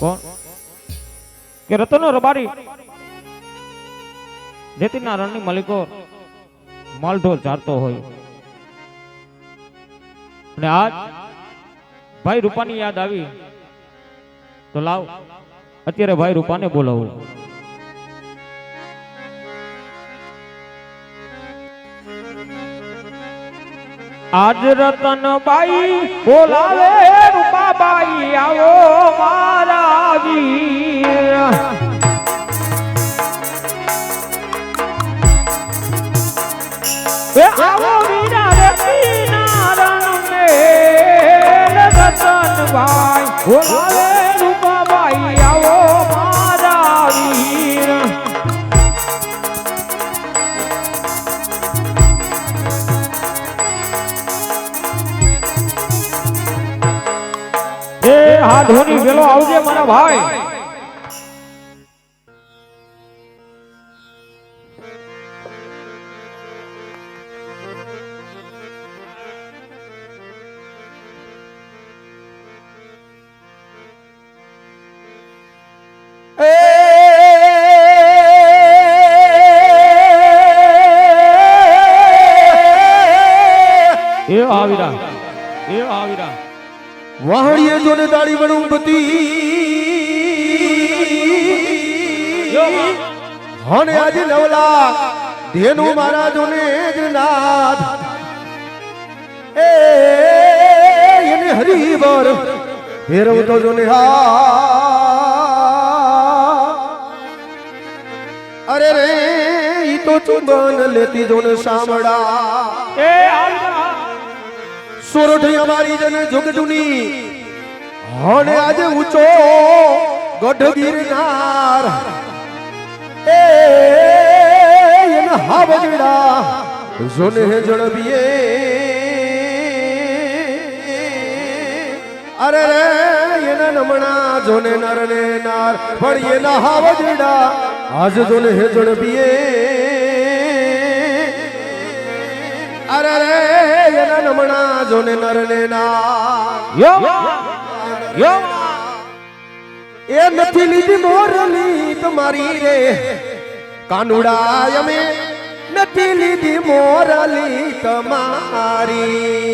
કોણ કે રતનો રબારી જેતીના રણની મલિકો માલઢોર ચારતો હોય અને આજ ભાઈ રૂપાની યાદ આવી તો લાવ અત્યારે ભાઈ રૂપાને બોલાવું. આજ રતનબાઈ બોલાવે રૂપાબાઈ આવો મારા વીર. આવો વીરા રતીના રણને રતનબાઈ બોલાવે રૂપાબાઈ આવો મારા વીર. હા ધોની વેલો આવજે મારા ભાઈ. એ આવીરા એ આવીરા વાહણીએ જોને દાડી વણું બતી હને આજે નવલા ધેનુ મારા જોને નાથ એને હરિબર ફેરવ તો જોને અરે રે ઈ તો ચુંબન લેતી જોને સામડા એ આવીરા સોરઠી અમારી જન જોગડુની હને આજે ઊંચો ગઢ ગિરનાર એન હાવજડા જોને જણબીએ અરે રે એન નમણા જોને નર ને નાર પણ એના હાવજડા આજ જોને જણબીએ અરે રે એના નમણા જોને નર ને ના એ નથી લીધી મોરલી તમારી રે કાનુડા અમે નથી લીધી મોરલી તમારી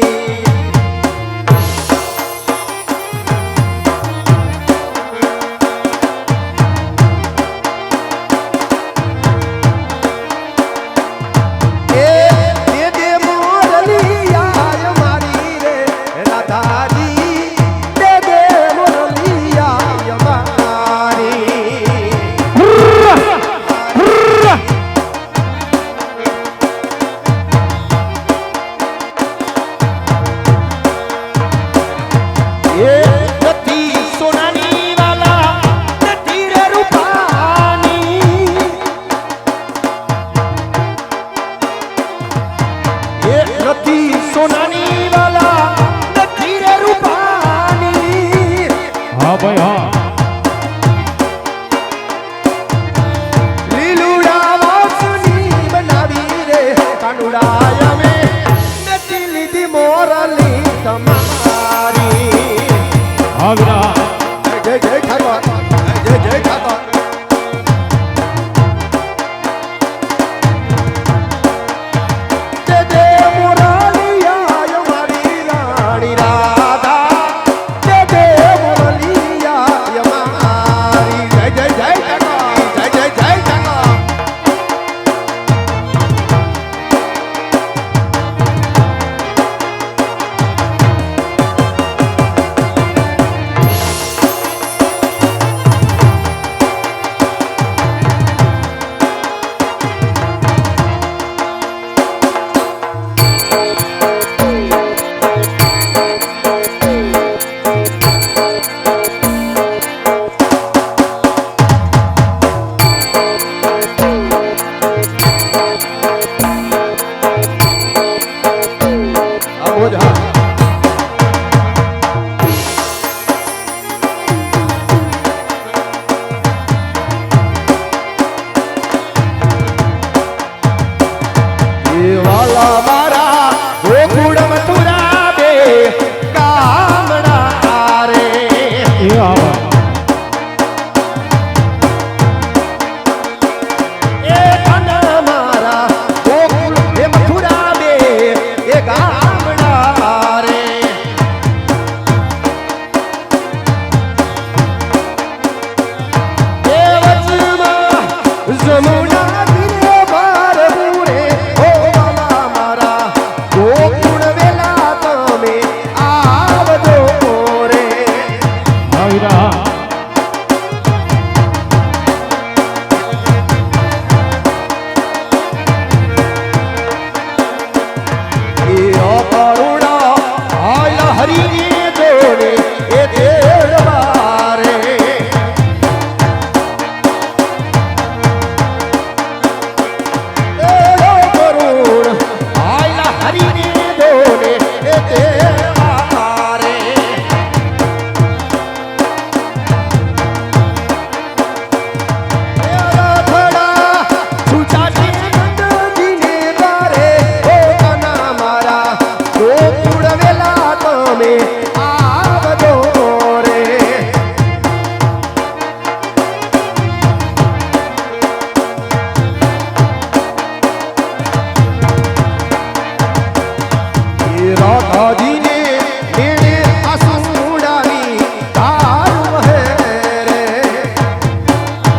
તમે આવજો રે રાધાજીને મેળે આસુડાની ધાર વહે રે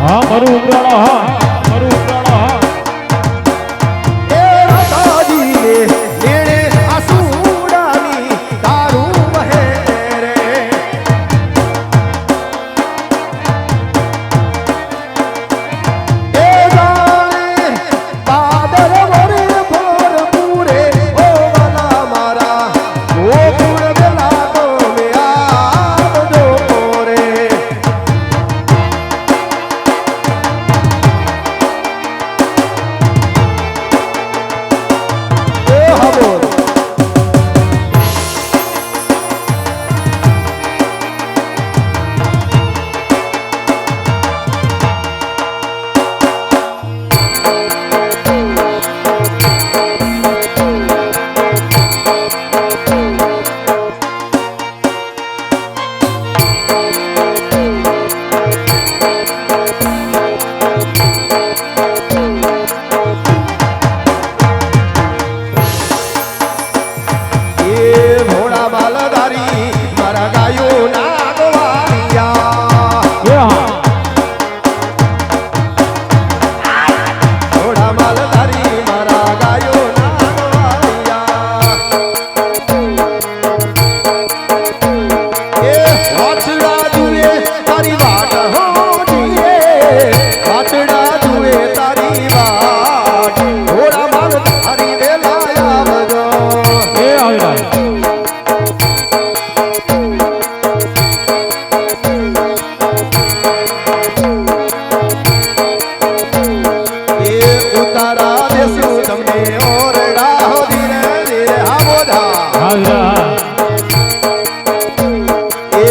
હા મારું ઉમરાણો હા મારું ઉમરાણો હા એ રાધાજીને મેળે આસુડાની ધાર વહે રે એ જાણે બાદર વરે ભોર પૂરે ઓ વાલા મારા ગોકુળ વેલા તમે આવજો રે એ હબો એ ભોળા બાલધારી મારા ગાયો ના ગવારિયા એ હા ભોળા બાલધારી મારા ગાયો ના ગવારિયા એ વાછડા જુએ તારી વાટ હો જીએ વાછડા જુએ તારી વાટ ભોળા બાલધારી વેલા આવજો એ આવ્યા એ ઉતારા દેશું તમને ઓરડા હો ધીરે ધીરે હા બોધા આવ્યા એ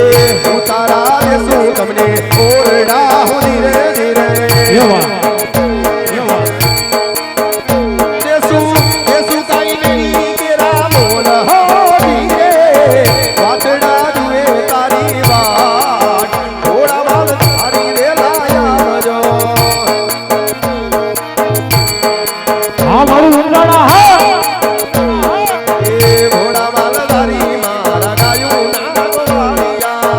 ઉતારા દેશું તમને ઓરડા હો ધીરે ધીરે એવા એવા દેશું દેશું કાઈ નહીં કેરા બોલ હો ધીરે વાછડા જુએ તારી વાટ થોડા બાલ તારી વેલા આવજો હા મારું ઉમરાણો હા એ ભોળા બાલધારી મારા ગાયો ના ગવારિયા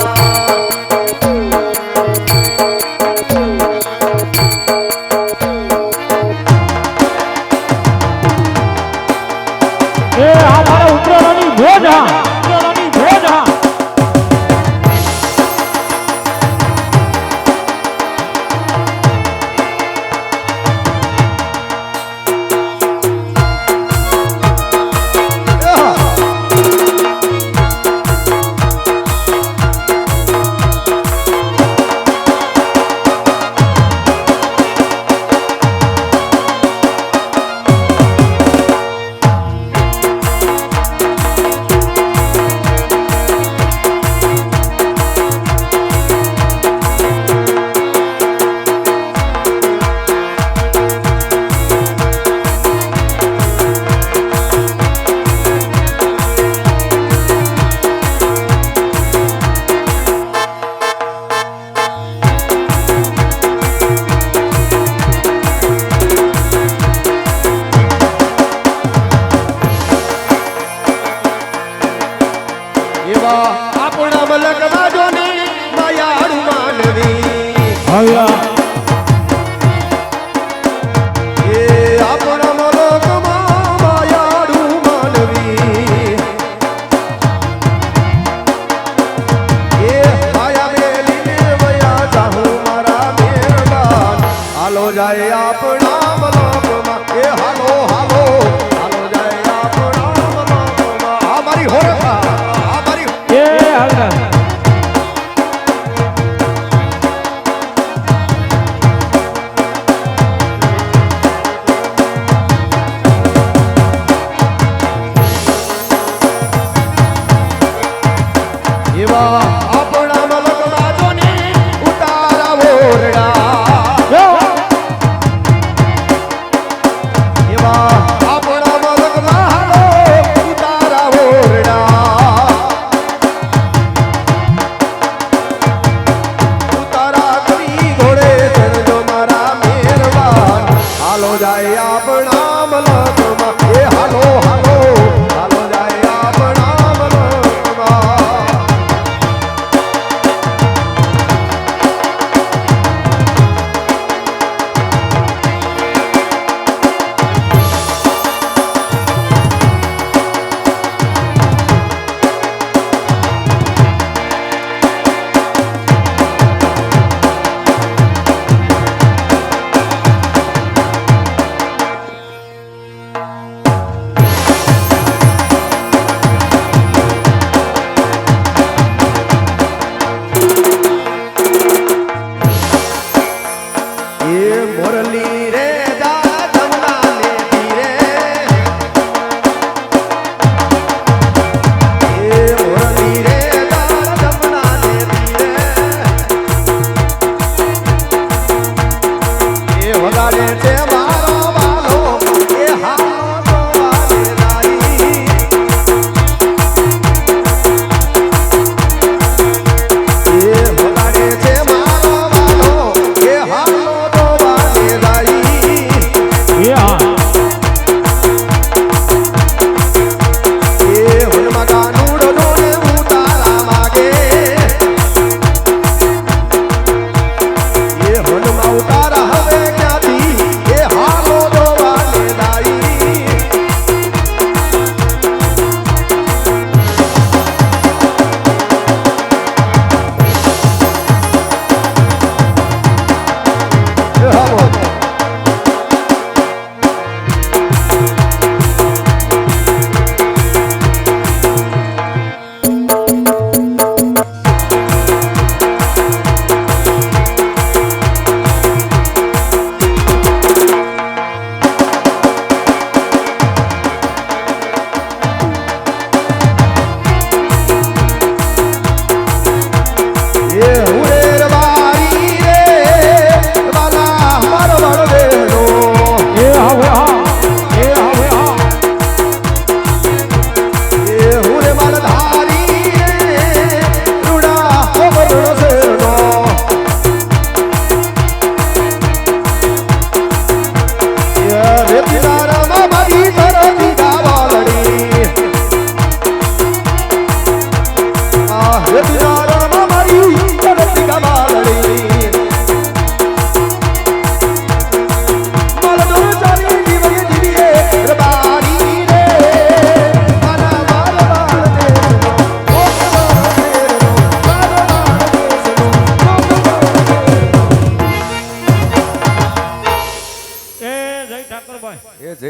એ આ મારા ઉમરાણોની ભોજ હા ઉમરાણોની ભોજ હા એવા આપણા મલક બાજોને માયાળુ માનવી આવ્યા એ આપણા મલકમાં માયાળુ માનવી એ માયા મેલીને વયા જાહું મારા મેરબાન હાલો જાય આપણા મલકમાં એ હાલો હાલો હાલો જાય આપણા મલકમાં આ મારી હોરખા આ મારી એ આવ્યા એવા આપણા મલક બાજોને ઉતારા ઓરડા એવા આપણા મલક હાલો ઉતારા ઓરડા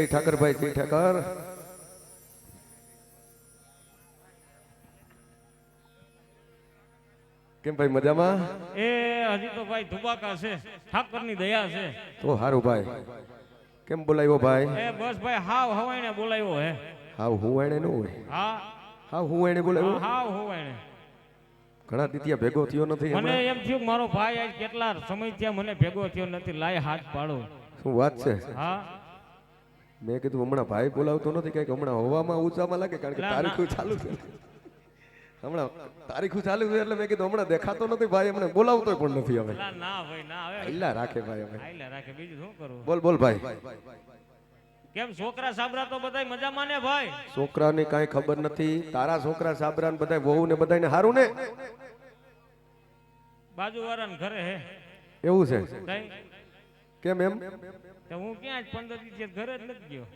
જય ઠાકરભાઈ જય ઠાકર. કેમ ભાઈ મજામાં? એ હજી તો ભાઈ ધુબાકા છે, ઠાકરની દયા છે. તો સારું ભાઈ. કેમ બોલાવ્યો ભાઈ? એ બસ ભાઈ હાવ હવાઈને બોલાવ્યો હે. હાવ હુવાણે ન હોય. હા હાવ હુવાણે બોલાવ્યો. હાવ હવાઈને. ઘણા દીતિયા ભેગો થયો નથી મને હમણાં? એમ થયું કે મારો ભાઈ આજ કેટલા સમય થયા મને ભેગો થયો નથી, લાય હાથ પાડો. શું વાત છે? હા મેં કીધું હમણાં ભાઈ બોલાવતો નથી, કઈક હમણાં હવામાં ઊંચામાં લાગે, કારણ કે ના, ના. તારીખું ચાલુ છે. હમણાં તારીખું ચાલુ છે એટલે મેં કીધું હમણાં દેખાતો નથી ભાઈ, હમણાં બોલાવતો પણ નથી હવે. ના ના ભાઈ ના હવે આયલા રાખે ભાઈ હવે. આયલા રાખે, બીજું શું કરું. બોલ બોલ ભાઈ. કેમ છોકરા સાબરા તો બધાય મજામાં ને ભાઈ? છોકરાની કાંઈ ખબર નથી. તારા છોકરા સાબરા ને બધા વહુ ને બધાને હારું ને? બાજુવાળાને ઘરે હે. એવું છે? તઈ કેમ એમ? તો હું ક્યાં જ 15 દિવસ ઘરે જ નથી ગયો.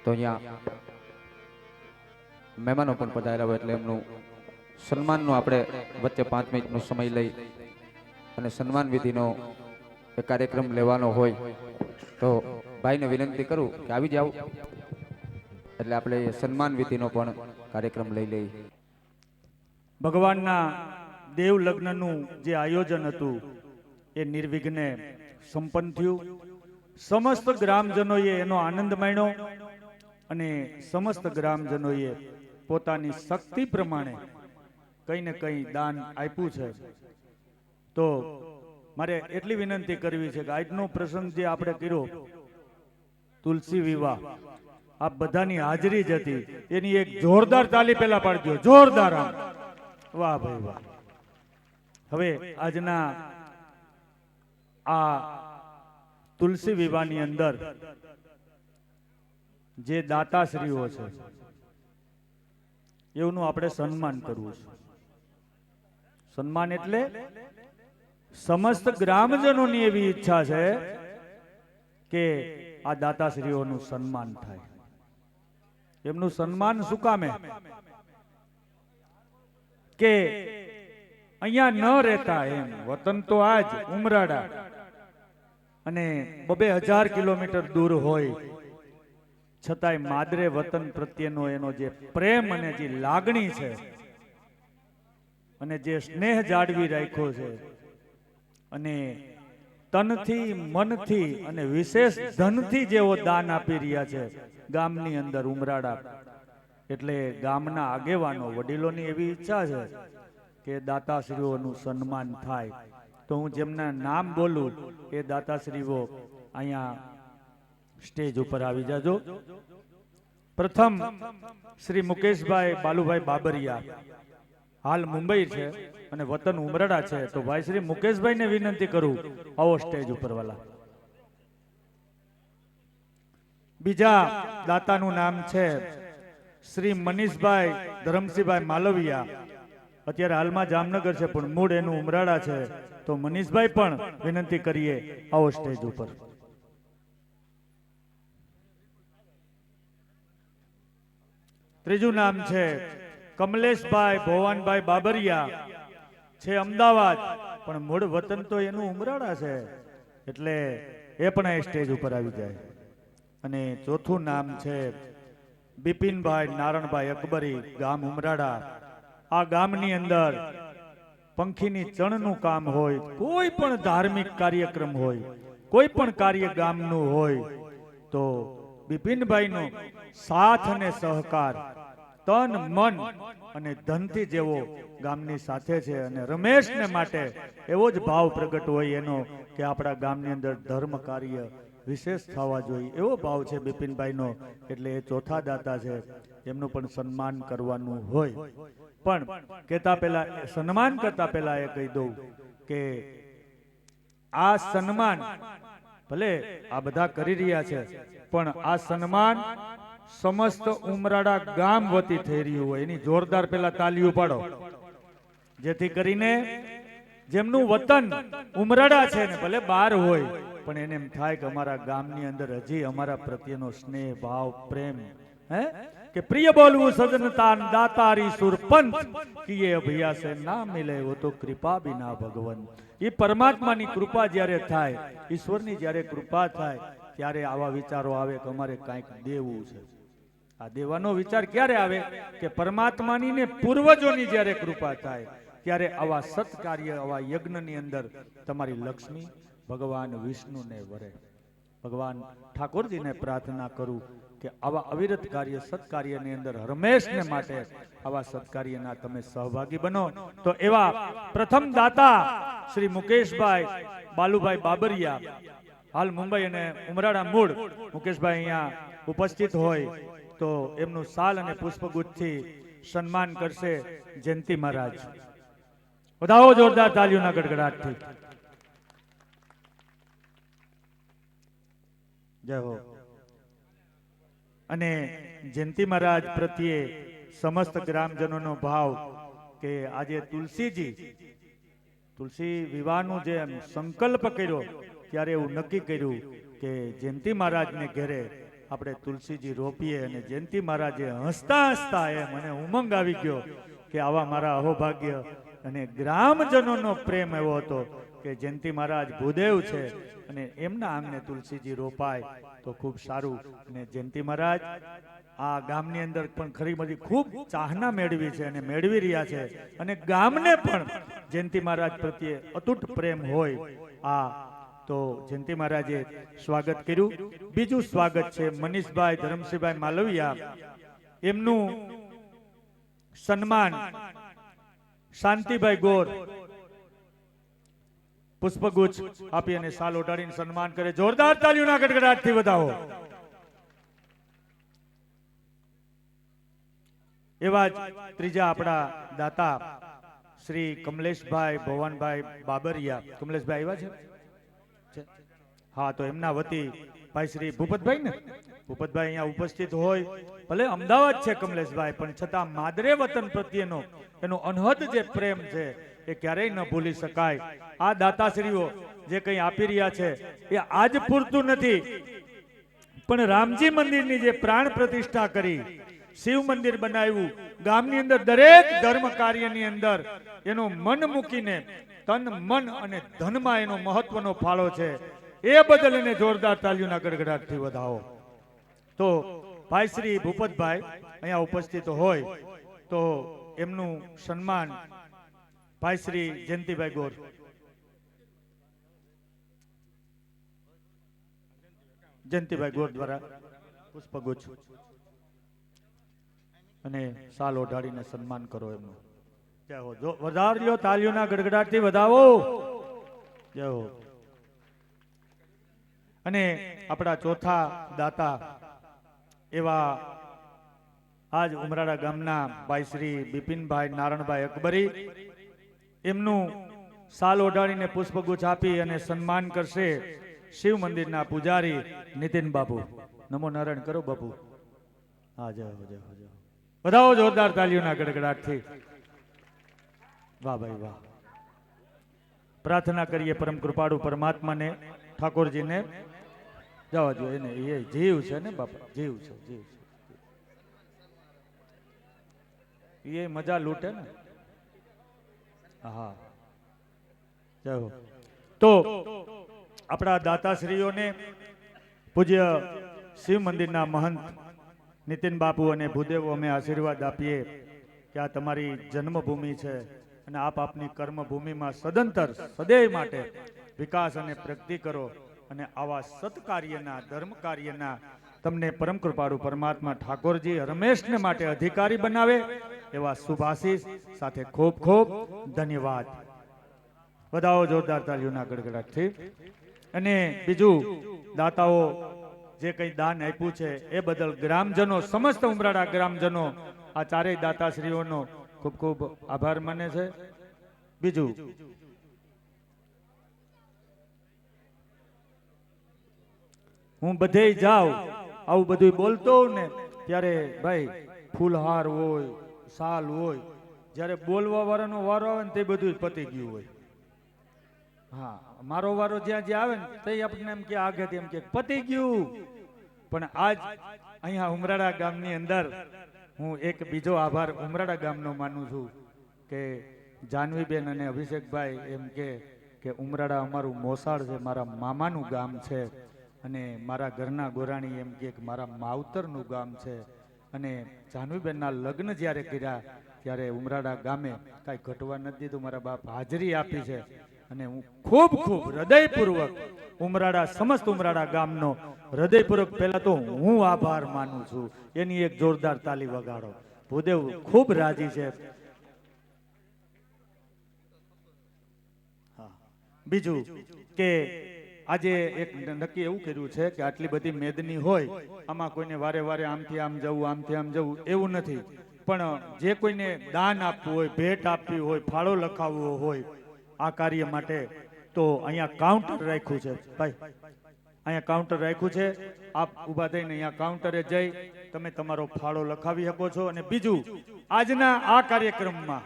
તો અહીંયા મહેમાનો પણ પધાર્યા હોય એટલે એમનું સન્માનનો આપણે વચ્ચે 5 મિનિટનો સમય લઈ અને સન્માન વિધિનો એ કાર્યક્રમ લેવાનો હોય તો ભાઈને વિનંતી કરું કે આવી જાવ, એટલે આપણે એ સન્માન વિધિનો પણ કાર્યક્રમ લઈ લઈએ. ભગવાનના દેવ લગ્નનું જે આયોજન હતું એ નિર્વિઘ્ને સંપન્ન થયું. સમસ્ત ગ્રામજનોએ એનો આનંદ માણ્યો અને સમસ્ત ગ્રામજનોએ પોતાની શક્તિ પ્રમાણે કંઈ ને કંઈ દાન આપ્યું છે. તો મારે એટલી વિનંતી કરવી છે કે આજનો પ્રસંગ જે આપણે કર્યો તુલસી વિવાહ, આ બધાની હાજરી જ હતી, એની એક જોરદાર તાલી પેલા પાડજો, જોરદાર આમ. વાહ ભાઈ વાહ. હવે આજના આ તુલસી વિવાહની અંદર જે દાતાશ્રીઓ છે એનું આપણે સન્માન કરવું છે. સન્માન એટલે સમસ્ત ગ્રામજનોની એવી ઈચ્છા છે કે આ દાતાશ્રીઓનું સન્માન થાય. એમનું સન્માન શું કામે? કે અહીંયા ન રહેતા એમ, વતન તો આજ ઉમરાડા અને 2000 કિલોમીટર દૂર હોય છતાંય માદરે વતન પ્રત્યેનો એનો જે પ્રેમ અને જે લાગણી છે અને જે સ્નેહ જાળવી રાખ્યો છે અને તનથી મનથી અને વિશેષ ધનથી જેઓ દાન આપી રહ્યા છે ગામની અંદર ઉમરાડા, એટલે ગામના આગેવાનો વડીલોની એવી ઈચ્છા છે કે દાતાશ્રીઓનું સન્માન થાય. તો હું જેમના નામ બોલું એ દાતાશ્રીઓ અહીંયા સ્ટેજ ઉપર આવી જાજો. પ્રથમ શ્રી મુકેશભાઈ બાલુભાઈ બાબરિયા, હાલ મુંબઈ છે અને વતન ઉમરાડા છે. તો ભાઈ શ્રી મુકેશભાઈ ને વિનંતી કરું, આવો સ્ટેજ ઉપર વાલા. બીજા દાતાનું નામ છે શ્રી મનીષભાઈ ધરમસિંહભાઈ માલવિયા, અત્યારે હાલમાં જામનગર છે પણ મૂળ એનું ઉમરાડા છે. તો મનીષભાઈ પણ વિનંતી કરીએ, આવો સ્ટેજ ઉપર. ત્રીજું નામ છે કમલેશભાઈ ભોવાનભાઈ બાબરિયા, છે અમદાવાદ પણ મૂળ વતન તો એનું ઉમરાડા છે, એટલે એ પણ આ સ્ટેજ ઉપર આવી જાય. અને ચોથું નામ છે બિપિનભાઈ નારણભાઈ અકબરી, ગામ ઉમરાડા. આ ગામની અંદર પંખીની ચણનું કામ હોય, કોઈ પણ ધાર્મિક કાર્યક્રમ હોય, કોઈ પણ કાર્ય ગામનું હોય તો બિપિનભાઈનો સાથ અને સહકાર તન મન અને ધનથી જેવો ગામની સાથે છે. અને રમેશને માટે એવો જ ભાવ પ્રગટ હોય એનો કે આપણા ગામની અંદર ધર્મ કાર્ય વિશેષ થવા જોઈએ, એવો ભાવ છે બિપિનભાઈનો. એટલે એ ચોથા દાતા છે, એમનું પણ સન્માન કરવાનું હોય. પણ કહેતા પહેલા, સન્માન કરતા પહેલા એ કહી દઉં કે આ સન્માન ભલે આ બધા કરી રહ્યા છે પણ આ સન્માન સમસ્ત ઉમરાડા ગામ વતી થઈ રહ્યું હોય એની જોરદાર પેલા તાલીઓ પાડો, જેથી કરીને જેમનું વતન ઉમરાડા છે ને ભલે બહાર હોય પણ એને એમ થાય કે અમારા ગામની અંદર હજી અમારા પ્રત્યેનો સ્નેહ ભાવ પ્રેમ કે પ્રિય બોલવું સજનતા દાતારી સુરપંથ કિએ અભિયા સે ના મિલે વો તો કૃપા બિના ભગવન. એ પરમાત્માની કૃપા જ્યારે થાય, ઈશ્વરની જ્યારે કૃપા થાય ત્યારે આવા વિચારો આવે કે અમારે કાંઈક દેવું છે. આ દેવાનો વિચાર ક્યારે આવે કે પરમાત્માની ને પૂર્વજોની જ્યારે કૃપા થાય ત્યારે આવા સત્કાર્ય, આવા યજ્ઞની અંદર તમારી લક્ષ્મી ભગવાન વિષ્ણુને વરે. ભગવાન ઠાકોરજીને પ્રાર્થના કરું કે આવા અવિરત કાર્ય, સત્કાર્યની અંદર હંમેશને માટે આવા સત્કાર્યના તમે સહભાગી બનો. તો એવા પ્રથમ દાતા શ્રી મુકેશભાઈ બાલુભાઈ બાબરિયા, હાલ મુંબઈ અને ઉમરાળા મૂળ મુકેશભાઈ અહીંયા ઉપસ્થિત હોય તો એમનું શાલ અને પુષ્પગુચ્છથી સન્માન કરશે જયંતિ મહારાજ. વધાવો જોરદાર તાલીઓના ગડગડાટથી. જય હો. અને જયંતિ મહારાજ પ્રત્યે સમસ્ત ગ્રામજનોનો ભાવ કે આજે તુલસી વિવાહનો જે સંકલ્પ કર્યો ત્યારે એવું નક્કી કર્યું કે જયંતિ મહારાજને ઘેરે આપણે તુલસીજી રોપીએ. અને જયંતિ મહારાજે હસતા હસતા મને ઉમંગ આવી ગયો કે આવા મારા અહોભાગ્ય અને ગ્રામજનોનો પ્રેમ એવો હતો કે જયંતિ મહારાજ ભૂદેવ છે અને એમના આંગણે તુલસીજી રોપાય તો ખૂબ સારું. અને જયંતિ મહારાજ આ ગામની અંદર પણ ખરી બધી ખૂબ ચાહના મેળવી છે અને મેળવી રહ્યા છે. અને ગામને પણ જયંતિ મહારાજ પ્રત્યે અતૂટ પ્રેમ હોય. આ તો જયંતિ મહારાજે સ્વાગત કર્યું. બીજું સ્વાગત છે મનીષભાઈ ધરમસિંહભાઈ માલવિયા, એમનું સન્માન શાંતિભાઈ ગોર પુષ્પગુચ્છ આપી અને સાલ ઓઢાડીને સન્માન કરે. જોરદાર તાલીઓના ગડગડાટથી વધાવો. એવા જ ત્રીજા આપણા દાતા શ્રી કમલેશભાઈ ભવનભાઈ બાબરિયા. કમલેશભાઈ આવ્યા છે? હા, તો એમના વતી ભાઈ શ્રી ભૂપતભાઈ ને ભૂપતભાઈ અહીંયા ઉપસ્થિત હોય. ભલે અમદાવાદ છે કમલેશભાઈ, પણ છતાં માદરે વતન પ્રત્યેનો એનો અનહદ જે પ્રેમ છે એ ક્યારેય ન ભૂલી શકાય. આ દાતાશ્રીઓ જે કંઈ આપી રહ્યા છે એ આજ પૂરતું નથી, પણ રામજી મંદિરની જે પ્રાણ પ્રતિષ્ઠા કરી, શિવ મંદિર બનાવ્યું, ગામની અંદર દરેક ધર્મ કાર્યની અંદર એનો મન મૂકીને તન, મન અને ધનમાં એનો મહત્વનો ફાળો છે. એ બદલ એને જોરદાર તાલીઓના ગડગડાટથી વધાવો. તો ભાઈ શ્રી ભૂપતભાઈ અહીંયા ઉપસ્થિત હોય તો એમનું સન્માન ભાઈ શ્રી જયંતિભાઈ ગોર. જયંતિભાઈ ગોર દ્વારા પુષ્પગુચ્છ અને સાલ ઓઢાડીને સન્માન કરો એમનું. જય હો. વધાર્યો તાલીઓના ગડગડાટથી વધાવો. જય હો. અને આપણા ચોથા દાતા એવા આજ ઉમરાળા ગામના ભાઈ શ્રી બિપિનભાઈ નારણભાઈ અકબરી, એમનું સાલ ઓઢાડીને પુષ્પગુચ્છ આપી અને સન્માન કરશે શિવ મંદિરના પૂજારી નીતિન બાપુ. નમો નારાયણ કરો બાપુ. હા, જય હો, જય હો, જય હો. વધાવો જોરદાર તાલીઓના ગડગડાટથી. વાહ ભાઈ વાહ. પ્રાર્થના કરીએ પરમ કૃપાળુ પરમાત્માને, ઠાકોરજીને જવા દો. એને એ જીવ છે ને બાપા, જીવ છે, જીવ છે. એ મજા લૂંટે ને. હા, જય હો. તો આપણા દાતાશ્રીઓને પૂજ્ય શિવ મંદિરના મહંત નીતિન બાપુ અને ભૂદેવો અમે આશીર્વાદ આપીએ કે આ તમારી જન્મભૂમિ છે અને આપ આપની કર્મભૂમિમાં સદંતર સદૈવ માટે વિકાસ અને પ્રગતિ કરો. અને આવા સત્કાર્યના, ધર્મ કાર્યના તમને પરમ કૃપાળુ પરમાત્મા ઠાકોરજી રમેશને માટે અધિકારી બનાવે એવા શુભાશીષ સાથે ખૂબ ખૂબ ધન્યવાદ. વધાવો જોરદાર તાલીઓના ગડગડાટથી. અને બીજું, દાતાઓ જે કંઈ દાન આપ્યું છે એ બદલ ગ્રામજનો, સમસ્ત ઉમરાળા ગ્રામજનો આ ચારેય દાતાશ્રીઓનો ખૂબ ખૂબ આભાર માને છે. બીજું, હું બધે જાઉં આવું બધું બોલતો હોઉં ને ત્યારે ભાઈ ફૂલહાર હોય, સાલ હોય, જ્યારે બોલવા વાળાનો વારો આવે ને તે બધું પતી ગયું હોય. હા, મારો વારો જ્યાં જ્યાં આવે ને તે આપણને એમ કે આગેથી એમ કે પતી ગયું, પણ આજ અહીંયા ઉમરાળા ગામની અંદર હું એક બીજો આભાર ઉમરાળા ગામનો માનું છું કે જાનવીબેન અને અભિષેકભાઈ એમ કે ઉમરાળા અમારું મોસાળ છે, મારા મામાનું ગામ છે અને મારા ઘરના ગોરાણી એમ કે મારા માવતરનું ગામ છે. અને જાનવીબેનના લગ્ન જ્યારે કર્યા ત્યારે ઉમરાળા ગામે કાંઈ ઘટવા નથી દીધું, મારા બાપ હાજરી આપી છે. અને હું ખૂબ હૃદયપૂર્વક ઉમરાળા સમસ્ત ઉમરાળા ગામનો હૃદયપૂર્વક પહેલા તો હું આભાર માનું છું. એની એક જોરદાર તાલી વગાડો. ભૂદેવ ખૂબ રાજી છે. બીજું કે આજે એક નક્કી એવું કર્યું છે કે આટલી બધી મેદની હોય આમાં કોઈને વારે વારે આમથી આમ જવું આમથી આમ જવું એવું નથી, પણ જે કોઈને દાન આપવું હોય, ભેટ આપવી હોય, ફાળો લખાવવો હોય આ કાર્ય માટે તો અહીંયા કાઉન્ટર રાખ્યું છે. ભાઈ અહીંયા કાઉન્ટર રાખ્યું છે, આપ ઊભા થઈને અહીંયા કાઉન્ટરે જઈ તમે તમારો ફાળો લખાવી શકો છો. અને બીજું, આજના આ કાર્યક્રમમાં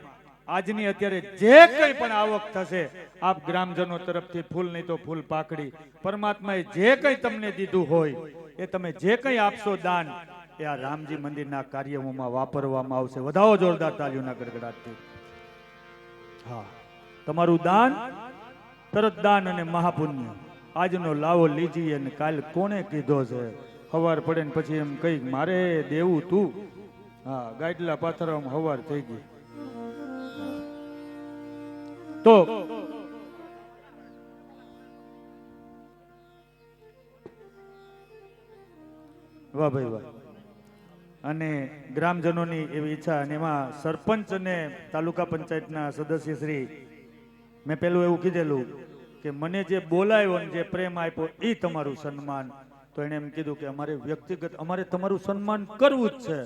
આજની અત્યારે જે કંઈ પણ આવક થશે આપ ગ્રામજનો તરફથી ફૂલ નહીં તો ફૂલ પાકડી પરમાત્માએ જે કંઈ તમને દીધું હોય એ તમે જે કંઈ આપશો દાન એ આ રામજી મંદિરના કાર્યમાં વાપરવામાં આવશે. વધાવો જોરદાર તાલીઓના ગડગડાટથી. હા, તમારું દાન તરત દાન અને મહાપુણ્ય. આજનો લાવો લીજીએ અને કાલ કોણે કીધો છે? હવાર પડે ને પછી એમ કઈ મારે દેવું તું. હા, ગાડલા પાથરવામાં હવાર થઈ ગઈ. તો વાહ ભાઈ વાહ. અને ગ્રામજનોની એવી ઈચ્છા, અને એમાં સરપંચ અને તાલુકા પંચાયતના સદસ્ય શ્રી મેં પેલું એવું કીધેલું કે મને જે બોલાયો ને જે પ્રેમ આપ્યો એ તમારું સન્માન. તો એને એમ કીધું કે અમારે વ્યક્તિગત અમારે તમારું સન્માન કરવું જ છે.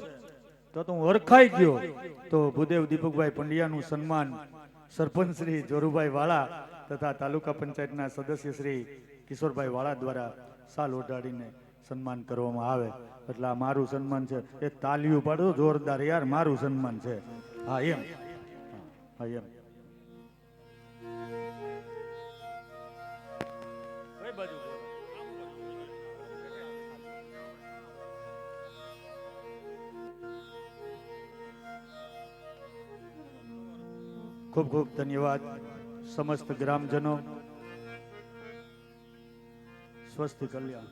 તો હું હરખાઈ ગયો. તો ભૂદેવ દીપકભાઈ પંડ્યાનું સન્માન સરપંચ શ્રી જોરુભાઈ વાળા તથા તાલુકા પંચાયતના સદસ્ય શ્રી કિશોરભાઈ વાળા દ્વારા સાલ ઓઢાડીને સન્માન કરવામાં આવે. એટલે આ મારું સન્માન છે. એ તાલીઓ પાડો જોરદાર યાર, મારું સન્માન છે. હા એમ, હા એમ. ખૂબ ખૂબ ધન્યવાદ સમસ્ત ગ્રામજનો. સ્વસ્તિ કલ્યાણ.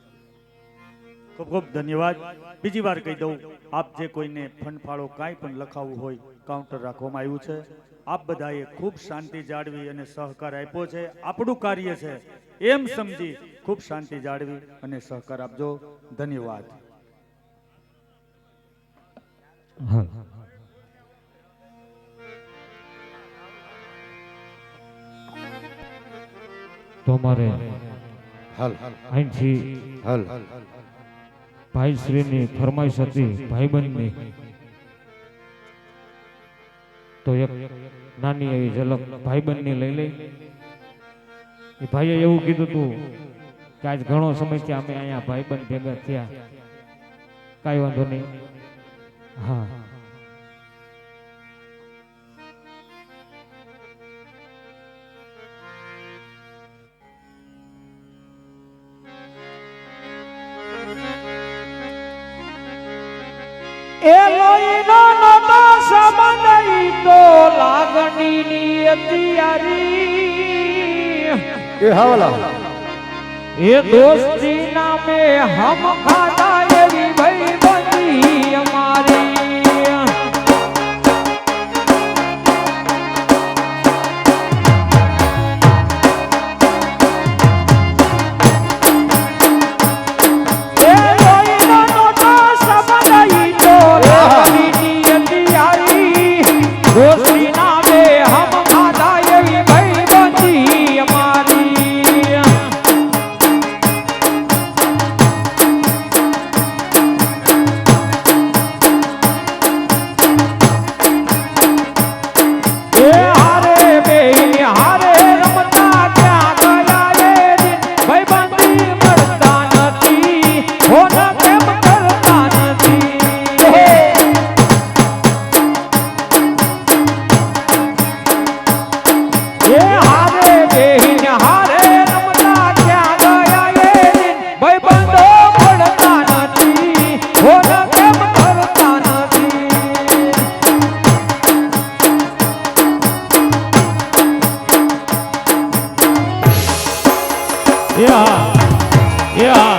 ખૂબ ખૂબ ધન્યવાદ. બીજી વાર કહી દઉં, આપ જે કોઈને ફંડ ફાળો કાંઈ પણ લખાવવું હોય કાઉન્ટર રાખવામાં આવ્યું છે. આપ બધાએ ખૂબ શાંતિ જાળવી અને સહકાર આપ્યો છે. આપણું કાર્ય છે એમ સમજી ખૂબ શાંતિ જાળવી અને સહકાર આપજો. ધન્યવાદ. તો મારે હલ અહીંથી હલ ભાઈ શ્રીની ફરમાઈશ હતી ભાઈબંધની, તો એક નાની એવી ઝલક ભાઈબંધની લઈ લઈ. એ ભાઈએ એવું કીધું હતું કે આજ ઘણો સમયથી અમે અહીંયા ભાઈબંધ ભેગા થયા, કાંઈ વાંધો નહીં. હા, એ લોહીનો નતો સંબંધ ઈ તો લાગણીની અત્યારી. એ હાવલા એ દોસ્તી નામે હમ ખાતા એવી ભાઈબંધી અમારી. હારે રમતા ક્યાં ગયા એ ભાઈબંધો મળતા નથી. હા એ હા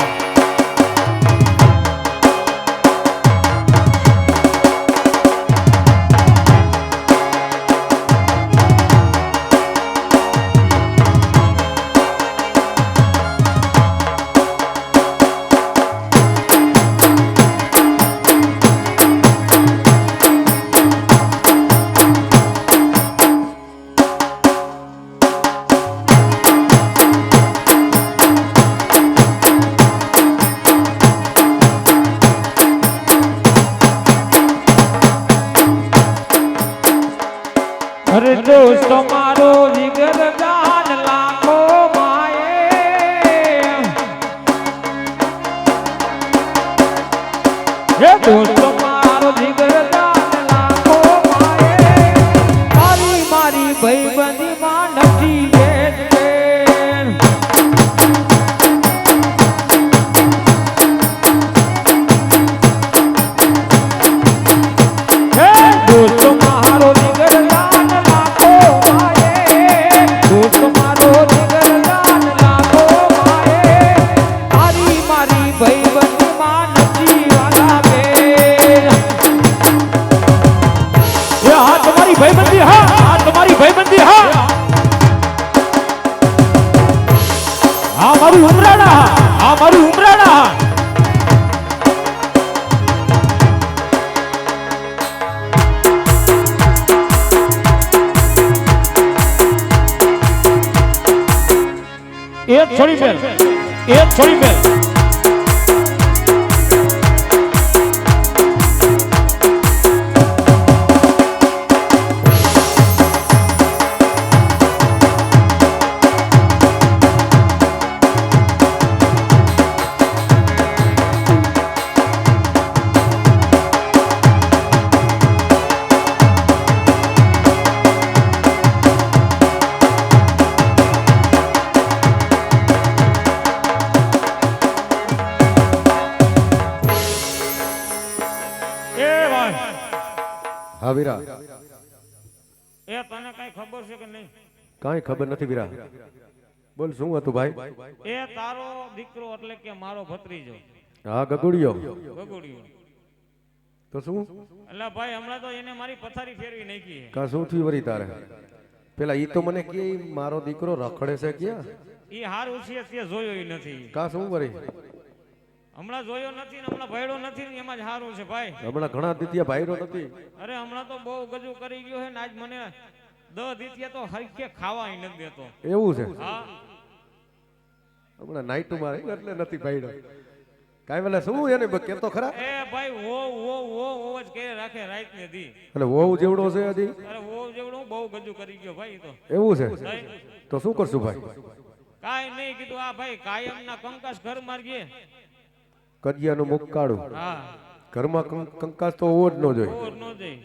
અરે દોસ્ત મારો જીગર જાન લાખો માએ હે દોસ્ત મારો જીગર જાન લાખો માએ તારી મારી ભાઈબંધી માં નથી દોસ્ત મારો જીગર જાન લાખો માએ દોસ્ત મારો જીગર જાન લાખો માએ તારી મારી ભાઈબંધી માં નથી વાલા બેન એ હા તમારી ભાઈબંધી હા તમારી ભાઈબંધી હા મારું ઉમરાણા મારું ઉમરાણા એક છોડી બેલ એક છોડી બેલ હા વીરા એ તને કઈ ખબર છે કે નહીં કાંઈ ખબર નથી વીરા બોલ શું હતું ભાઈ એ તારો દીકરો એટલે કે મારો ભત્રીજો હા ગગુડિયો ગગુડિયો તો શું એટલે ભાઈ હમણાં તો એને મારી પથારી ફેરવી નાખી કા શું થયું વરી તારે પેલા ઈ તો મને કે મારો દીકરો રખડે છે ક્યાં ઈ હારું છે તે જોયો નથી કા શું વરી હમણાં જોયો નથી ને હમણાં ભયડો નથી ને એમાં જ હારું છે ભાઈ હમણાં ઘણા દીતિયા ભાઈરો નથી અરે હમણાં તો બહુ ગજુ કરી ગયો છે ને આજ મને 10 દીતિયા તો હરખે ખાવા નથી દેતો એવું છે હા હમણાં નાઈટ મારે એટલે નથી ભાઈડો કાઈ વેલા શું એને કેતો ખરા એ ભાઈ વો જ કે રાખે રાત ને દી એટલે વહુ જેવડો છે હજી અરે વો જેવડો બહુ ગજુ કરી ગયો ભાઈ તો એવું છે તો શું કરશું ભાઈ કાઈ નહીં કીધું આ ભાઈ કાયમ ના કંકાસ ઘર માર્ગે કડિયાનું મુખ કાઢું હા ઘરમાં કંકાસ તો હોવો જ ન જોઈએ ઓર નો જઈ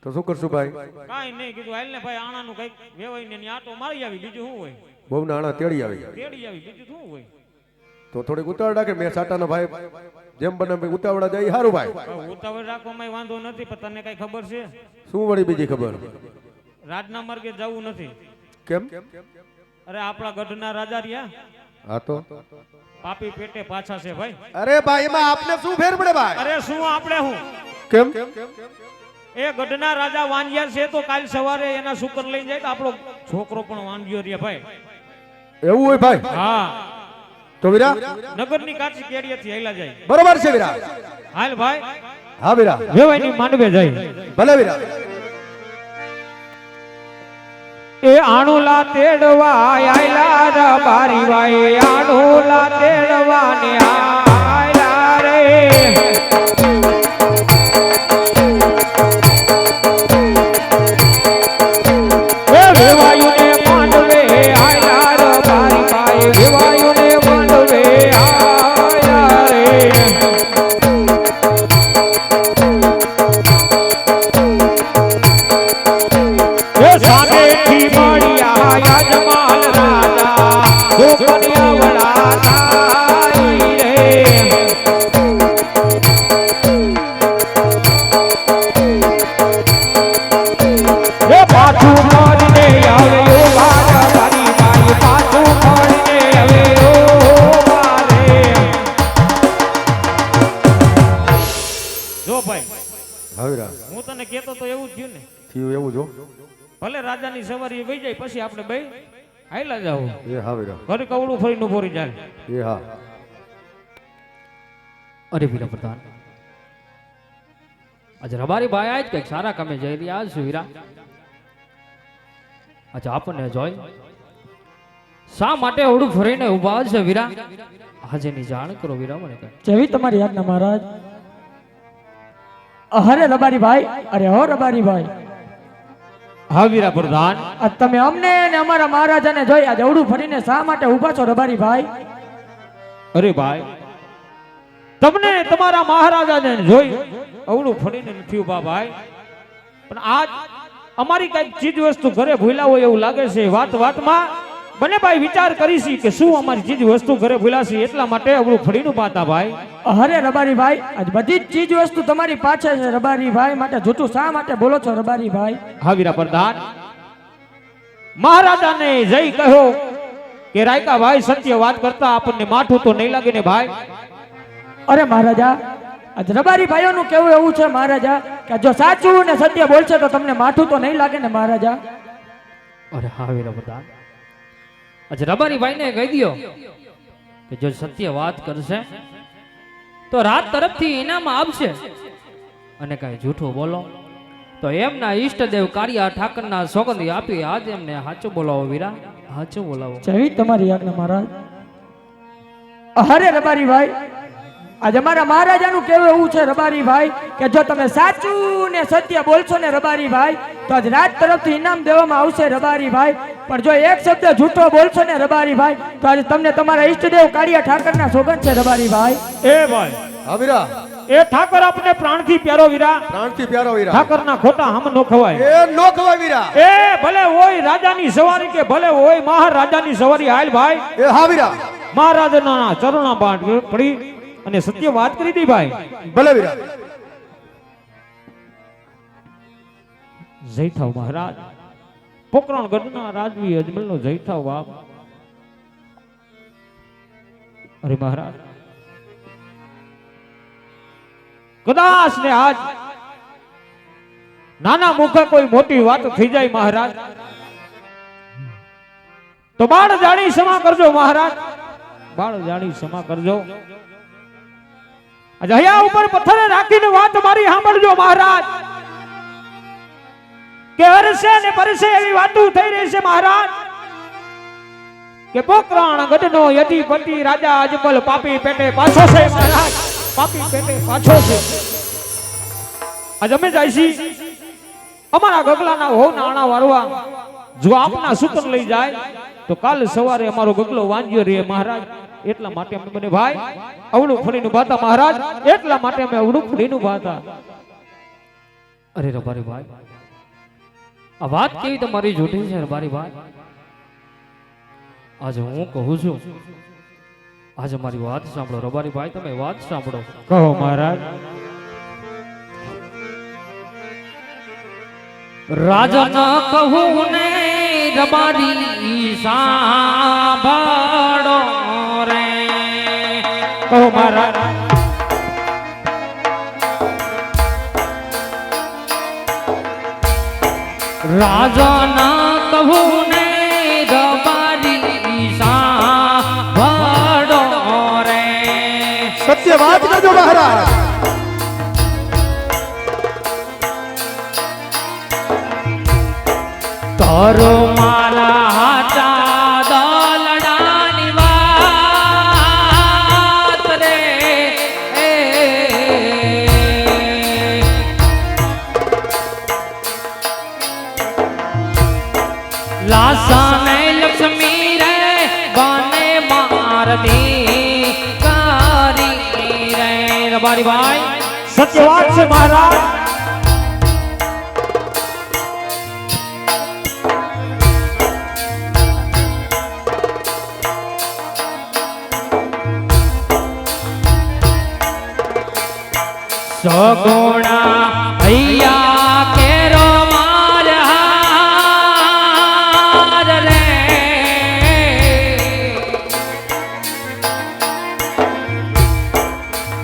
તો શું કરશું ભાઈ કાઈ નહીં કીધું હાલ ને ભાઈ આણાનું કઈક વેવાઈ ને આટો મારી આવી બીજું શું હોય બહુ નાણા તેડી આવી તેડી આવી બીજું શું હોય તો થોડીક ઉતાવળ રાખે મેં સાટાનો ભાઈ જેમ બને ઉતાવળા જાય સારું ભાઈ ઉતાવળ રાખવામાં વાંધો નથી પણ તને કઈ ખબર છે શું વળી બીજી ખબર રાજના માર્ગે જવું નથી કેમ અરે આપણા ગઢના રાજા રહ્યા હા તો પાપી પેટે પાછા છે ભાઈ અરે ભાઈ એમાં આપને શું ફેર પડે ભાઈ અરે શું આપણે હું કેમ એ ગઢના રાજા વાંજ્યા છે તો કાલ સવારે એના શુકર લઈને જાય તો આપણો છોકરો પણ વાંજ્યો રે ભાઈ એવું હોય ભાઈ હા તો વીરા નગરની કાચી કેડીએથી હેલા જાય બરોબર છે વીરા હાલ ભાઈ હા વીરા વેવાઈની માંડવે જાય ભલે વીરા એ આણુલા તેડવા આયલા ર બારી વાય આણુલા તેડવા ને આયલા રે એ વેવાયું ને માંડવે આયલા ર બારી વાય વેવાયું ને માંડવે આયલા રે સામેથી મળ્યા યજમાન રાજા, સુકન્યા વડા થાય રે થયું એવું જો ભલે રાજાની સવારી વહી જાય પછી આપણે બે હાઈલા જાવ એ હા વીરા ઘરે કવડું ફરીને ઉભો રહી જાય એ હા અરે વીરા પ્રધાન, આજે રબારી ભાઈ આજ કઈક સારા કામે જઈ રહ્યા છે વીરા. આજે આપણને જોઈ શા માટે ઓડું ફરીને ઉભા છે વીરા? આજે ની જાણ કરો વીરા મને કઈ. જેવી તમારી આજ્ઞા મહારાજ. અરે રબારી ભાઈ, અરે હો રબારી ભાઈ, હા વીરા પ્રધાન. આજ તમે અમને અને અમારા મહારાજાને જોઈ આજે અવડું ફરીને શા માટે ઊભા છો રબારી ભાઈ? અરે ભાઈ, તમને તમારા મહારાજાને જોઈ અવળું ફરીને નથી ઉભા ભાઈ, પણ આજ અમારી કઈક ચીજ વસ્તુ ઘરે ભૂલા હોય એવું લાગે છે. વાત વાતમાં બને ભાઈ વિચાર કરીશી કે શું અમારી ચીજ વસ્તુ ઘરે ભૂલાશી, એટલા માટે અવળું ફરીને ઉભા હતા ભાઈ. અરે રબારી ભાઈ, આજ બધી જ ચીજ વસ્તુ તમારી પાછળ છે રબારી ભાઈ, માટે જૂઠું શા માટે બોલો છો રબારી ભાઈ? હા વીરા પ્રધાન, મહારાજાને જઈ કહ્યો કે રાયકા ભાઈ સત્ય વાત કરતા આપણને માઠું તો નહીં લાગે ને ભાઈ. અરે મહારાજા, આજ રબારી ભાઈઓનું કેવું એવું છે મહારાજા કે જો સાચું ને સત્ય બોલશે તો તમને માઠું તો નહીં લાગે ને મહારાજા? અરે હા વીરા પ્રધાન, આજે રબારી ભાઈને કહી દયો કે જો સત્ય વાત કરશે તો રાત તરફથી ઇનામ આપશે, અને કઈ જૂઠું બોલો તો એમના ઈષ્ટદેવ કાળિયા ઠાકરના સોગંદી આપી આજ એમને સાચું બોલાવો વીરા, સાચું બોલાવો. જેવી તમારી આજ્ઞા મહારાજ. અરે રબારી ભાઈ, આજે અમારા મહારાજાનું કેવું એવું છે રબારી ભાઈ કે જો તમે સાચું ને સત્ય બોલશો ને રબારી ભાઈ તો આજ રાત તરફથી ઇનામ દેવામાં આવશે રબારી ભાઈ, પણ જો એક શબ્દ જૂઠો બોલશો ને રબારી ભાઈ તો આજે તમને તમારા ઈષ્ટદેવ કાળિયા ઠાકરના સોગંદ છે રબારી ભાઈ. એ ભાઈ, હા વીરા એ ઠાકર આપને પ્રાણથી પ્યારો વીરા, પ્રાણથી પ્યારો વીરા ઠાકરના ખોટા હમ નો ખવાય. એ નો ખવાય વીરા એ ભલે હોય રાજાની સવારી કે ભલે હોય મહારાજાની સવારી, હાલ ભાઈ એ હા વીરા મહારાજના ચરણમાં બાંધ પડી અને સત્ય વાત કરી દી ભાઈ. ભલે વીરા જયઠાવ મહારાજ, પોકરણ ગઢના રાજવી અજમલનો જયઠાવ બાપ. અરે મહારાજ, કદાચ ને આજ નાના મુખે કોઈ મોટી વાત થઈ જાય મહારાજ તો બાળ જાણી ક્ષમા કરજો મહારાજ, બાળ જાણી ક્ષમા કરજો. હયા ઉપર પથ્થરે રાખીને વાત મારી સાંભળજો મહારાજ, કે હરસે ને પરસે એવી વાતો થઈ રહી છે મહારાજ કે પોકરણ ગઢનો યતિપતિ રાજા અજમલ પાપી પેટે પાછો છે મહારાજ, પાપી પેટે પાછો છે. આજ અમે જાઈશી અમારા ગગલાના હોવ નાણા વારવા, જો આપના સુકન લઈ જાય તો કાલ સવારે અમારો ગગલો વાંજ્યો રહે મહારાજ, એટલા માટે અમે બને ભાઈ અવળું ફરીને બાતા મહારાજ, એટલા માટે અમે અવળું ફરીને બાતા. અરે રબારી ભાઈ, આ વાત કેવી તમારી જૂઠી છે રબારી ભાઈ? આજે હું કહું છું, આજે મારી વાત સાંભળો રબારી ભાઈ, તમે વાત સાંભળો. કહો મહારાજ. રાજન કહું ને રબારી સાંભળો રે. કહો મહારાજ. રાજન કહું ને રબારી સાંભળો રે. સત્ય વાત કરજો મહારાજ. કરો મારા હાચા દલડાની વાત રે. લાસાને લક્ષ્મી રે બાને મારની કારી રે. રબારી ભાઈ, સત્ય વાત છે મહારાજ. સગુણા હૈયા કેરો માર હાર રે.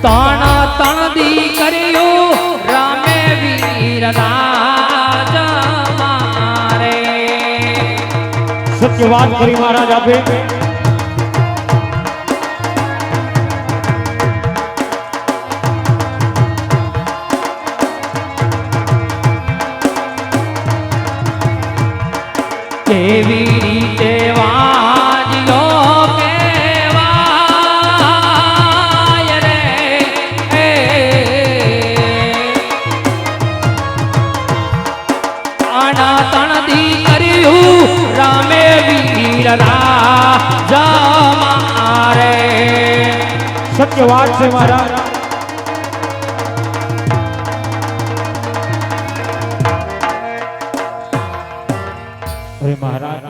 તણ તણ દી કર્યું રામે વીર રાજા વાત કરી મહારાજ આપે કેવી રીતે વાજલો કેવાય રે આના તણદી કર્યું રામે વીર રાજા મારે સત્ય વાત છે મહારાજ અરે મહારાજ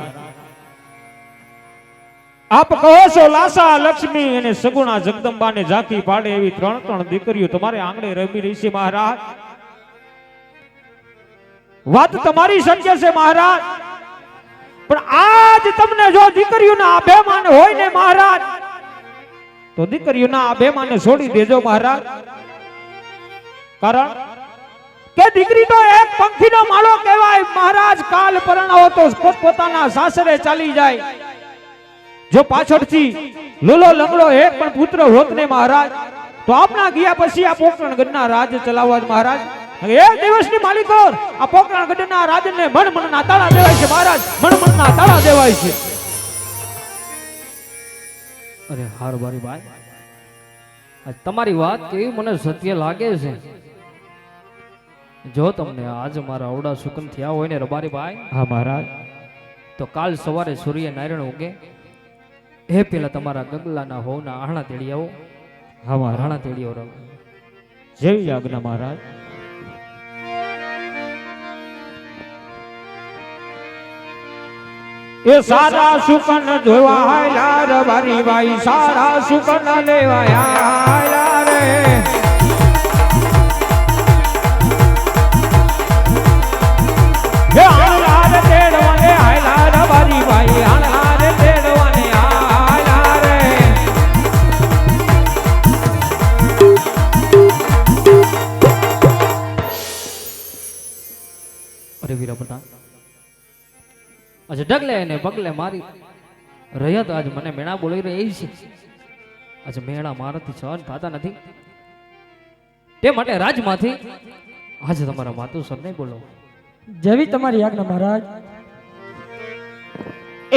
આપ કહો છો લાસા લક્ષ્મી અને સગુણા જગદંબાને ઝાંખી પાડે એવી ત્રણ ત્રણ દીકરીઓ તમારે આંગણે રમી રહી છે મહારાજ વાત તમારી સત્ય છે મહારાજ પણ આજ તમને જો દીકરીઓના અભિમાન હોય ને મહારાજ તો દીકરીઓના અભિમાનને છોડી દેજો મહારાજ કારણ કે દીકરી તો એક પંખીનો માળો કહેવાય મહારાજ કાલ પરણાવો તો પોતાના સાસરે ચાલી જાય જો પાછળથી લોલો લંગડો એક પણ પુત્ર હોત ને મહારાજ તો આપના ગયા પછી આ પોકરણગઢના રાજ ચલાવવા મહારાજ એક દિવસની માલિકો આ પોકરણગઢના રાજને મણના તાળા દેવાય છે મહારાજ મણના તાળા દેવાય છે અરે હાર બારી ભાઈ આજ તમારી વાત કેવી મને સત્ય લાગે છે જો તમને આજ મારા અવડા સુકન થયા હોય ને રબારી ભાઈ હા મહારાજ તો કાલ સવારે સૂર્ય નારાયણ ઉગે એ પેલા તમારા ગગલાના હોવના આહણા તેડી આવો હા મહારાજ આહણા તેડી આવો જેવી આજ્ઞા મહારાજ એ સારા સુકન જોવાયલા રબારી ભાઈ સારા સુકન લેવાયા રે હે આનલાર તેડવાને આયલા રબારી ભાઈ આનલાર તેડવાને આયલા રે અરે વીરા બધા આજે ડગલે ને પગલે મારી રહ્યા તો આજે મને મેણા બોલી રહી છે આજે મેણા મારાથી સહન થતા નથી તે માટે રાજમાંથી આજે તમારા માતુ સર નહીં બોલો જેવી તમારી આજ્ઞા મહારાજ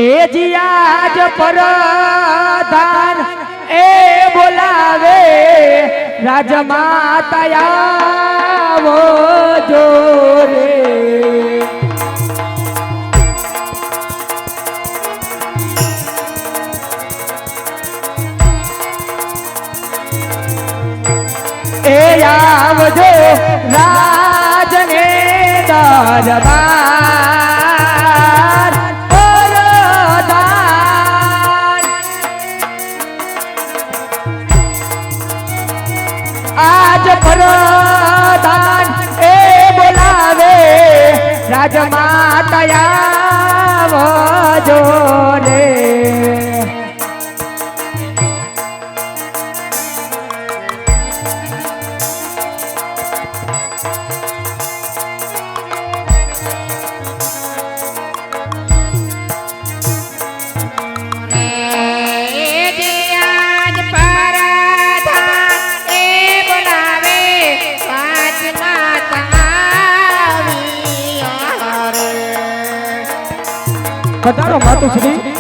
એ જીયાજ પરધાન એ બોલાવે રાજમાતા આવો જોરે એ આવજો રાજને દરબાર પરધાન આજ પરધાન એ બોલાવે રાજમાતા આવજો રે પધારો માતુશ્રી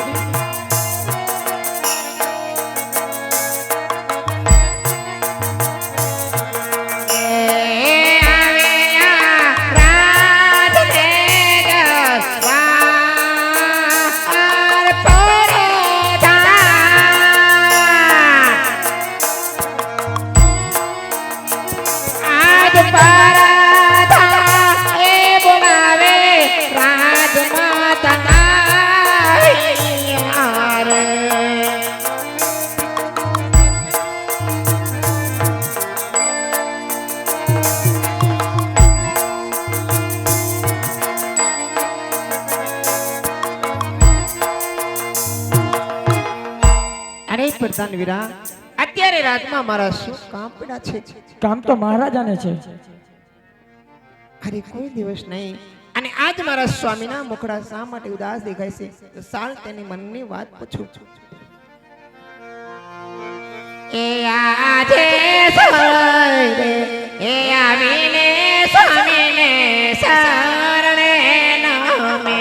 પ્રધાન વીરા અત્યારે રાતમાં મારા શું કામ પડ્યા છે કામ તો મહારાજાને છે અરે કોઈ દિવસ નહીં અને આજ મારા સ્વામીના મુખડા શા માટે ઉદાસ દેખાય છે તો સાલ તેની મનની વાત પૂછું છું એ આજે સરે એ આવીને સ્વામીને શરણે નમે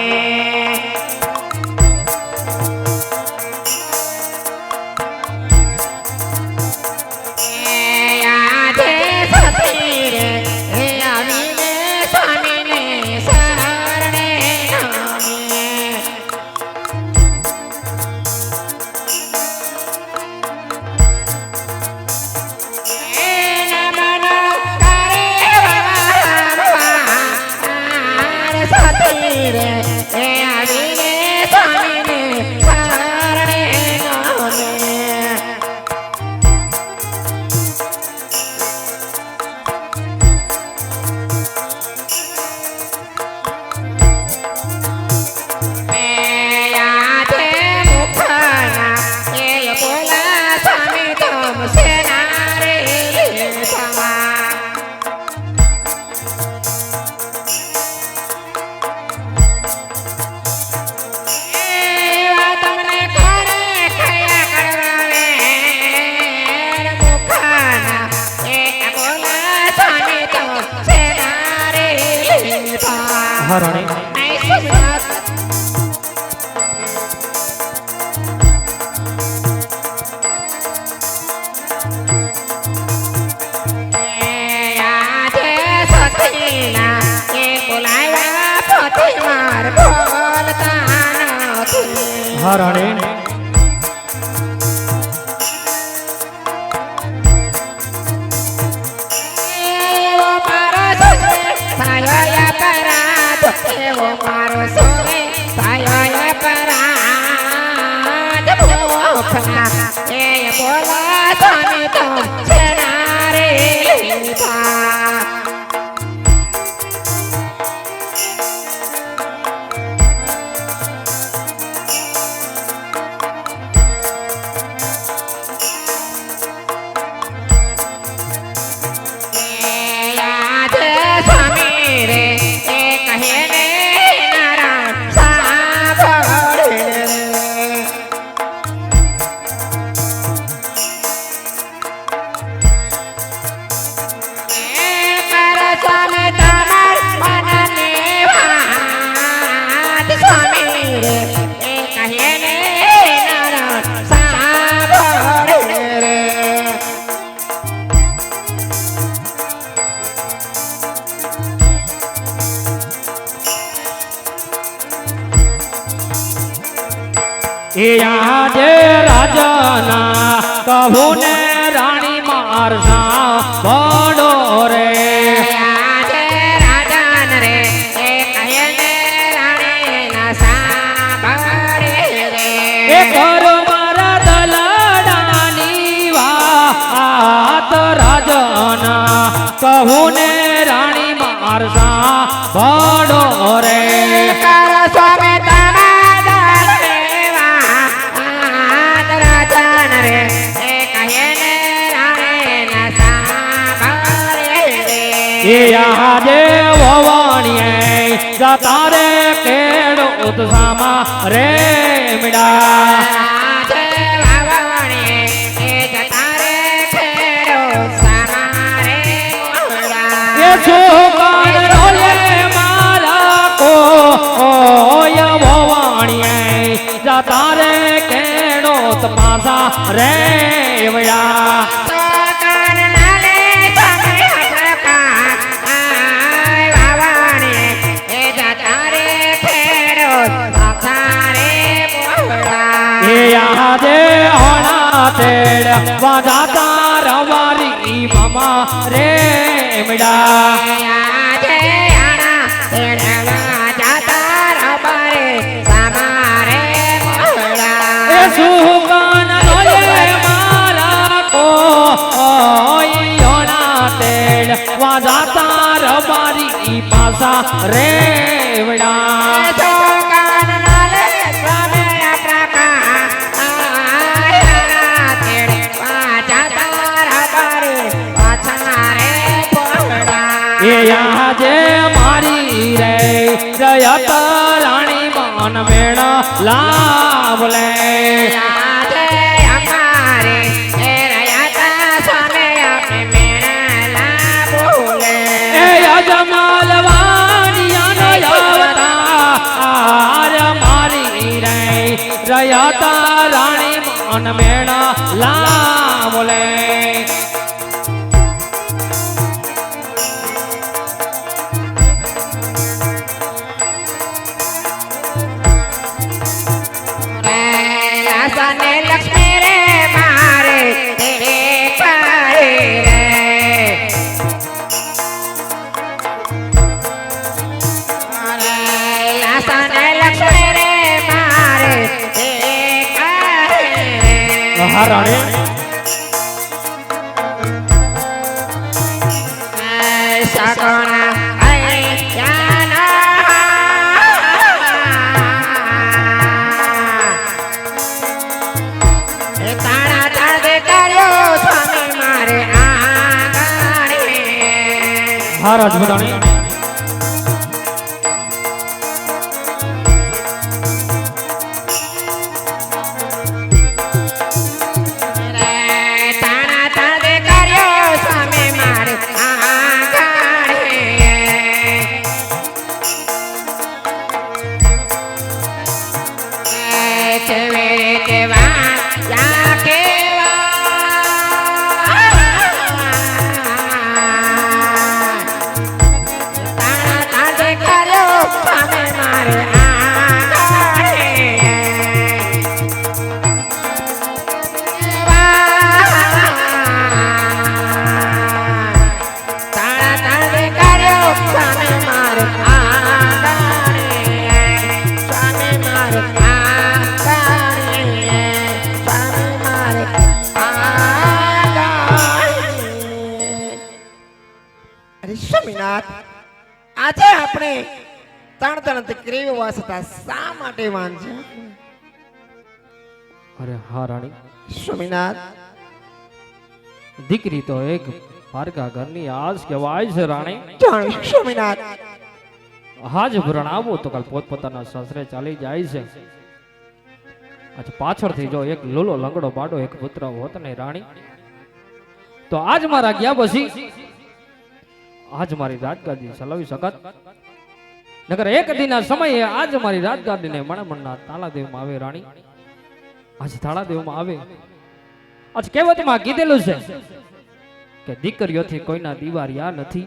હરણે આજે રાજાના કહું ને રાણી મારસા બડો રે આજે રાજાન રે એ કહે ને રાણી ના સાંભળે રે એ કરો મારા દલાડાની વાત રાજાના કહું ને રાણી મારસા બડો રે આજે વવાણીએ જતા રે કેડો ઉત્સાહમાં રે મીડા એ છોકર રોલે મારા કો વવાણીએ જતા રે કેડો પાસા રે મીડા આજે હોણા તેડ વાજાતા રવારી મામા રે મીડા આજે આણા તેડ વાજાતા રવારે સામારે મોડા એ સુકાન રોલે મારા કો હોણા તેડ વાજાતા રવારી પાસા રે મીડા આજે મારી રે લાભ લે આજે અમારે એ રહ્યા તા સ્વામે આપણે મેળા બોલે એ અજમલ વાણિયાનો અવતાર મારી રે રહ્યા તા રાણી મન મેણા લાભ લે આસાને લક્ષ્મી રે મારે તે પારે રે આસાને લક્ષ્મી રે મારે તે પારે રે હા રાણી સગુણા હા રાજપૂતાણી સ્વામિનાથ આજે આપણે ત્રણ ત્રણ દીકરી વાસતા શા માટે વાંચે અરે હા રાણી સ્વામિનાથ દીકરી તો એક પારકા ઘરની આજ કહેવાય છે રાણી જાણ સ્વામિનાથ હાજ ભરણાવો તો કાલ પોતપોતાના સાસરે ચાલી જાય છે આજ પાછળથી જો એક લોલો લંગડો બાડો એક પુત્ર હોત ને રાણી તો આજ મારા ગયા પછી આજ મારી રાજગાદી ચલાવી શકત નગર એક દિના સમયે આજ મારી રાજગાદીને મણમણના તાળા દેવમાં આવે રાણી આજ તાળા દેવમાં આવે આજ કહેવતમાં કીધેલું છે કે દીકરીઓથી કોઈના દીવારિયા નથી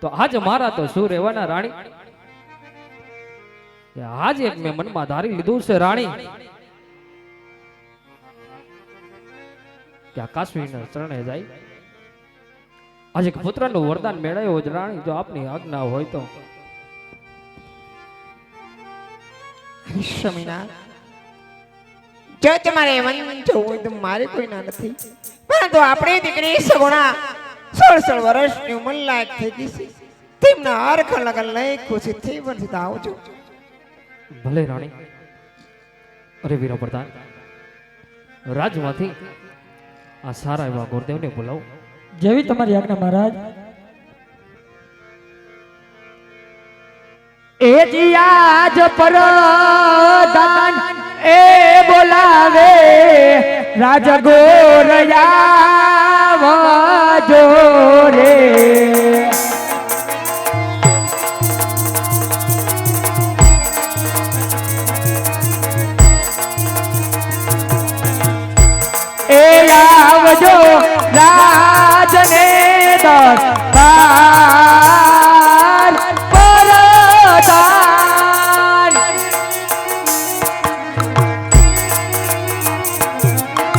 તો આજ મારા તો શું રહેવાના રાણી આજ એક મેં મનમાં ધારી લીધું છે રાણી કે આ કાશ્મીરના ચરણે જાય આજે પુત્રનું વરદાન મેળવ્યો જ રાણી જો આપની આજ્ઞા હોય તો સ્વામિનાથ જો તમારે વન જવું હોય તો મારે કોઈ ના નથી પરંતુ આપણી દીકરી સગુણા 16 વર્ષની ઉંમર લાયક થઈ ગઈ છે તેમના હરખ લગન લઈ ખુશીથી વંશિત આવજો ભલે રાણી અરે વીરા પ્રધાન રાજમાંથી આ સારા એવા ગુરુદેવને બોલાવો જેવી તમારી આજ્ઞા મહારાજ એ જીયાજ પર દાન એ બોલાવે રાજગોરયા વાજો રે એ આવજો રાજને દરબાર પરદાન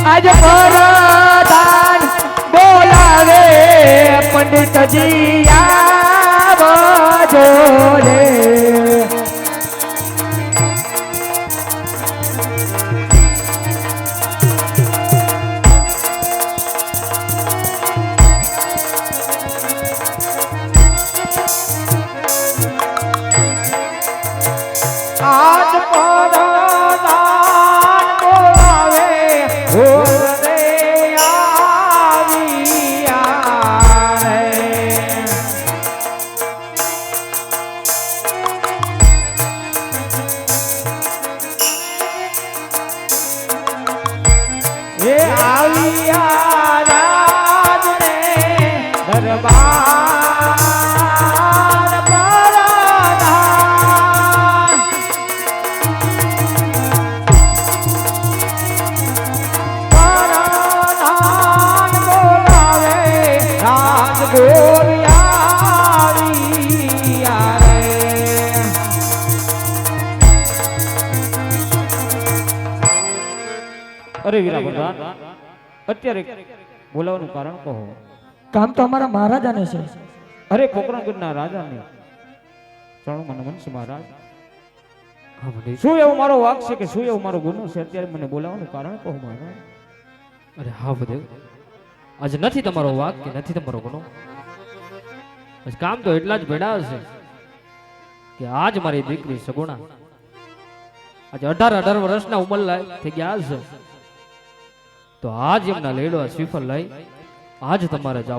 આજ પરદાન બોલાવે પંડિતજી આવજો રે આજ પરદાન બોલાવે ઓરે આવ્યા રે આવ્યા રાજને દરબાર પરાધા. પરાધાન બોલાવે રાજ ગોરિયા રે. અરે વીરા પ્રધાન અત્યારે બોલાવવાનું કારણ કહો. કામ તો અમારા મહારાજાને છે. અરે પોકરણગઢના રાજાને ચરણોમાં નમન છે મહારાજ. હા મંડળી. શું એવું મારો વાક છે કે શું એવું મારો ગુનો છે અત્યારે મને બોલાવવાનું કારણ કહો મહારાજ. અરે હા ભદેવ, આજે નથી તમારો વાક કે નથી તમારો ગુનો. આજ કામ તો એટલા જ ભેડા છે કે આજ મારી દીકરી સગુણા આજે 18 વર્ષના ઉંમર લાયક થઈ ગયા છે. તો આજ એમના લેડવા શ્રીફળ લઈ આજ તમારે જાવ.